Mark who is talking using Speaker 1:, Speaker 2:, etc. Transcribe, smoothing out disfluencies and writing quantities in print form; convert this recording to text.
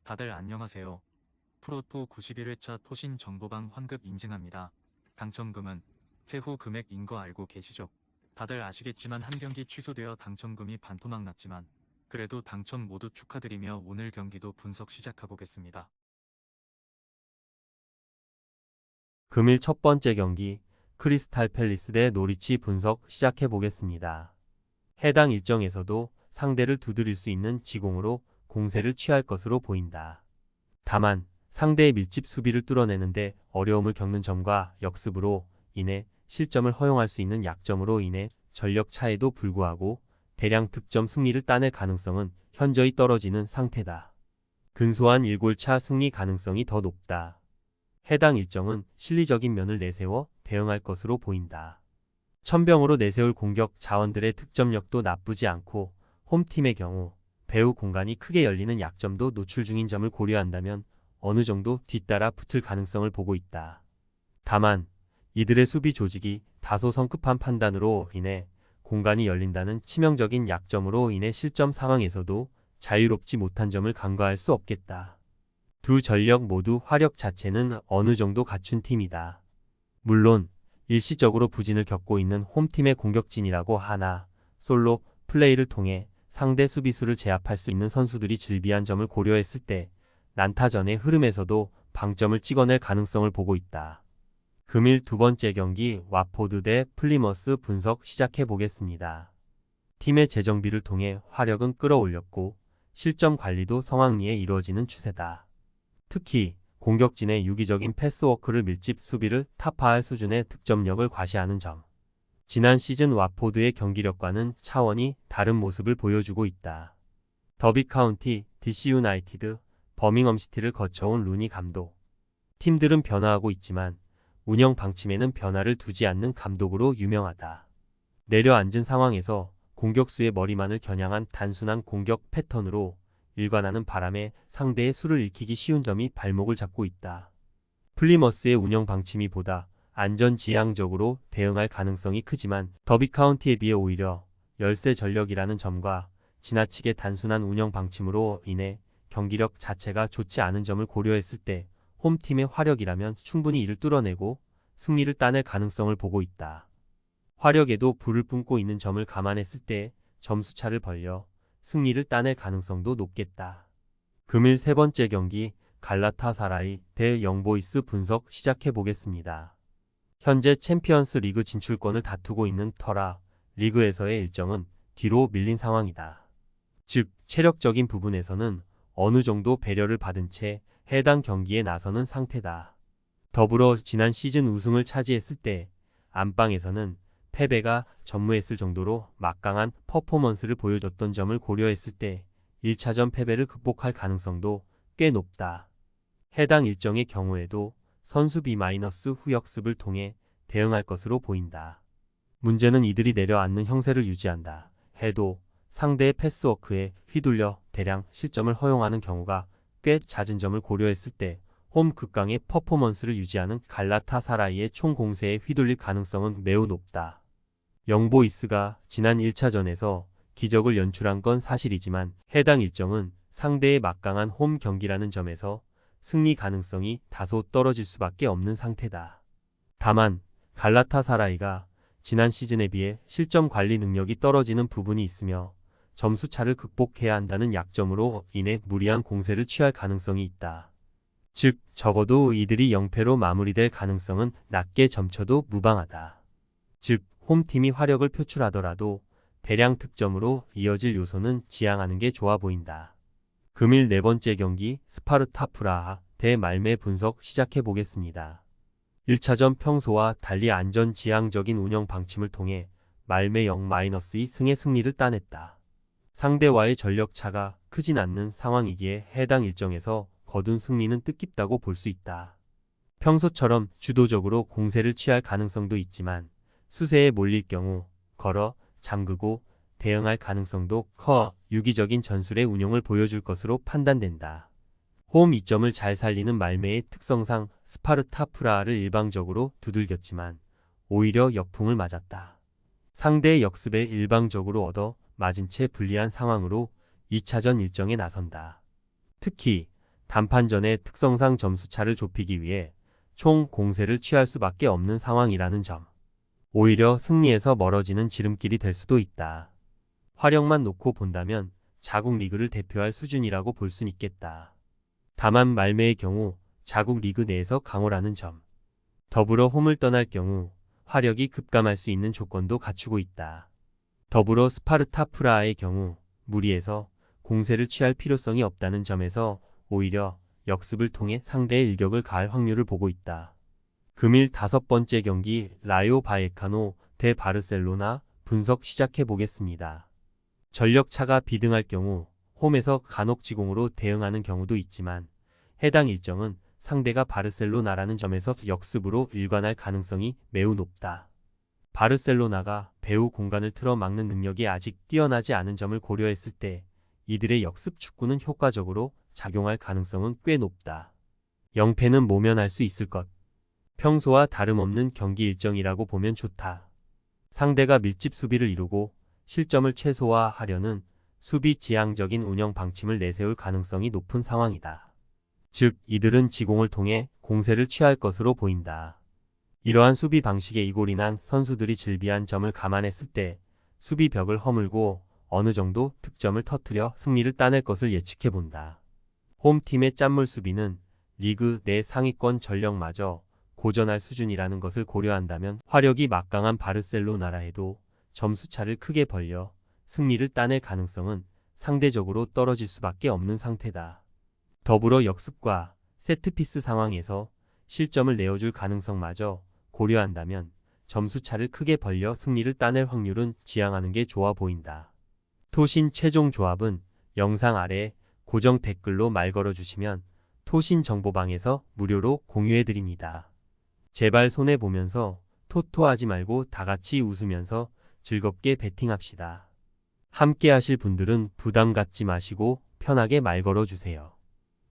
Speaker 1: 다들 안녕하세요. 프로토 91회차 토신 정보방 환급 인증합니다. 당첨금은 세후 금액인 거 알고 계시죠? 다들 아시겠지만 한 경기 취소되어 당첨금이 반토막 났지만 그래도 당첨 모두 축하드리며 오늘 경기도 분석 시작해보겠습니다.
Speaker 2: 금일 첫 번째 경기 크리스탈 팰리스 대 노리치 분석 시작해 보겠습니다. 해당 일정에서도 상대를 두드릴 수 있는 지공으로 공세를 취할 것으로 보인다. 다만 상대의 밀집 수비를 뚫어내는데 어려움을 겪는 점과 역습으로 인해 실점을 허용할 수 있는 약점으로 인해 전력 차에도 불구하고 대량 득점 승리를 따낼 가능성은 현저히 떨어지는 상태다. 근소한 1골차 승리 가능성이 더 높다. 해당 일정은 실리적인 면을 내세워 대응할 것으로 보인다. 천병으로 내세울 공격 자원들의 득점력도 나쁘지 않고 홈팀의 경우 배후 공간이 크게 열리는 약점도 노출 중인 점을 고려한다면 어느 정도 뒤따라 붙을 가능성을 보고 있다. 다만 이들의 수비 조직이 다소 성급한 판단으로 인해 공간이 열린다는 치명적인 약점으로 인해 실점 상황에서도 자유롭지 못한 점을 간과할 수 없겠다. 두 전력 모두 화력 자체는 어느 정도 갖춘 팀이다. 물론 일시적으로 부진을 겪고 있는 홈팀의 공격진이라고 하나 솔로 플레이를 통해 상대 수비수를 제압할 수 있는 선수들이 즐비한 점을 고려했을 때 난타전의 흐름에서도 방점을 찍어낼 가능성을 보고 있다. 금일 두 번째 경기 와포드 대 플리머스 분석 시작해 보겠습니다. 팀의 재정비를 통해 화력은 끌어올렸고 실점 관리도 성황리에 이루어지는 추세다. 특히 공격진의 유기적인 패스워크를 밀집 수비를 타파할 수준의 득점력을 과시하는 점. 지난 시즌 와포드의 경기력과는 차원이 다른 모습을 보여주고 있다. 더비 카운티, DC 유나이티드, 버밍엄시티를 거쳐온 루니 감독. 팀들은 변화하고 있지만 운영 방침에는 변화를 두지 않는 감독으로 유명하다. 내려앉은 상황에서 공격수의 머리만을 겨냥한 단순한 공격 패턴으로 일관하는 바람에 상대의 수를 읽히기 쉬운 점이 발목을 잡고 있다. 플리머스의 운영 방침이 보다 안전지향적으로 대응할 가능성이 크지만 더비 카운티에 비해 오히려 열세 전력이라는 점과 지나치게 단순한 운영 방침으로 인해 경기력 자체가 좋지 않은 점을 고려했을 때 홈팀의 화력이라면 충분히 이를 뚫어내고 승리를 따낼 가능성을 보고 있다. 화력에도 불을 뿜고 있는 점을 감안했을 때 점수차를 벌려 승리를 따낼 가능성도 높겠다. 금일 세 번째 경기 갈라타사라이 대 영보이스 분석 시작해 보겠습니다. 현재 챔피언스 리그 진출권을 다투고 있는 터라 리그에서의 일정은 뒤로 밀린 상황이다. 즉 체력적인 부분에서는 어느 정도 배려를 받은 채 해당 경기에 나서는 상태다. 더불어 지난 시즌 우승을 차지했을 때 안방에서는 패배가 전무했을 정도로 막강한 퍼포먼스를 보여줬던 점을 고려했을 때 1차전 패배를 극복할 가능성도 꽤 높다. 해당 일정의 경우에도 선수 B- 후 역습을 통해 대응할 것으로 보인다. 문제는 이들이 내려앉는 형세를 유지한다 해도 상대의 패스워크에 휘둘려 대량 실점을 허용하는 경우가 꽤 잦은 점을 고려했을 때 홈 극강의 퍼포먼스를 유지하는 갈라타사라이의 총 공세에 휘둘릴 가능성은 매우 높다. 영보이스가 지난 1차전에서 기적을 연출한 건 사실이지만 해당 일정은 상대의 막강한 홈 경기라는 점에서 승리 가능성이 다소 떨어질 수밖에 없는 상태다. 다만 갈라타사라이가 지난 시즌에 비해 실점 관리 능력이 떨어지는 부분이 있으며 점수차를 극복해야 한다는 약점으로 인해 무리한 공세를 취할 가능성이 있다. 즉 적어도 이들이 0패로 마무리될 가능성은 낮게 점쳐도 무방하다. 즉 홈팀이 화력을 표출하더라도 대량 득점으로 이어질 요소는 지양하는 게 좋아 보인다. 금일 네 번째 경기 스파르타 프라하 대 말메 분석 시작해 보겠습니다. 1차전 평소와 달리 안전지향적인 운영 방침을 통해 말메 0-2 승의 승리를 따냈다. 상대와의 전력 차가 크진 않는 상황이기에 해당 일정에서 거둔 승리는 뜻깊다고 볼 수 있다. 평소처럼 주도적으로 공세를 취할 가능성도 있지만 수세에 몰릴 경우 걸어 잠그고 대응할 가능성도 커 유기적인 전술의 운용을 보여줄 것으로 판단된다. 홈 이점을 잘 살리는 말메의 특성상 스파르타 프라하를 일방적으로 두들겼지만 오히려 역풍을 맞았다. 상대의 역습에 일방적으로 얻어 맞은 채 불리한 상황으로 2차전 일정에 나선다. 특히 단판전의 특성상 점수차를 좁히기 위해 총 공세를 취할 수밖에 없는 상황이라는 점. 오히려 승리에서 멀어지는 지름길이 될 수도 있다. 화력만 놓고 본다면 자국 리그를 대표할 수준이라고 볼 순 있겠다. 다만 말매의 경우 자국 리그 내에서 강호라는 점. 더불어 홈을 떠날 경우 화력이 급감할 수 있는 조건도 갖추고 있다. 더불어 스파르타 프라하의 경우 무리해서 공세를 취할 필요성이 없다는 점에서 오히려 역습을 통해 상대의 일격을 가할 확률을 보고 있다. 금일 5번째 경기 라요 바예카노 대 바르셀로나 분석 시작해 보겠습니다. 전력차가 비등할 경우 홈에서 간혹 지공으로 대응하는 경우도 있지만 해당 일정은 상대가 바르셀로나라는 점에서 역습으로 일관할 가능성이 매우 높다. 바르셀로나가 배후 공간을 틀어 막는 능력이 아직 뛰어나지 않은 점을 고려했을 때 이들의 역습 축구는 효과적으로 작용할 가능성은 꽤 높다. 0패는 모면할 수 있을 것. 평소와 다름없는 경기 일정이라고 보면 좋다. 상대가 밀집 수비를 이루고 실점을 최소화하려는 수비 지향적인 운영 방침을 내세울 가능성이 높은 상황이다. 즉, 이들은 지공을 통해 공세를 취할 것으로 보인다. 이러한 수비 방식에 이골이 난 선수들이 질비한 점을 감안했을 때 수비벽을 허물고 어느 정도 득점을 터뜨려 승리를 따낼 것을 예측해 본다. 홈팀의 짠물 수비는 리그 내 상위권 전력마저 고전할 수준이라는 것을 고려한다면 화력이 막강한 바르셀로나라 해도 점수차를 크게 벌려 승리를 따낼 가능성은 상대적으로 떨어질 수밖에 없는 상태다. 더불어 역습과 세트피스 상황에서 실점을 내어줄 가능성마저 고려한다면 점수차를 크게 벌려 승리를 따낼 확률은 지양하는 게 좋아 보인다. 토신 최종 조합은 영상 아래 고정 댓글로 말 걸어주시면 토신 정보방에서 무료로 공유해드립니다. 제발 손해보면서 토토하지 말고 다같이 웃으면서 즐겁게 베팅합시다. 함께 하실 분들은 부담 갖지 마시고 편하게 말 걸어주세요.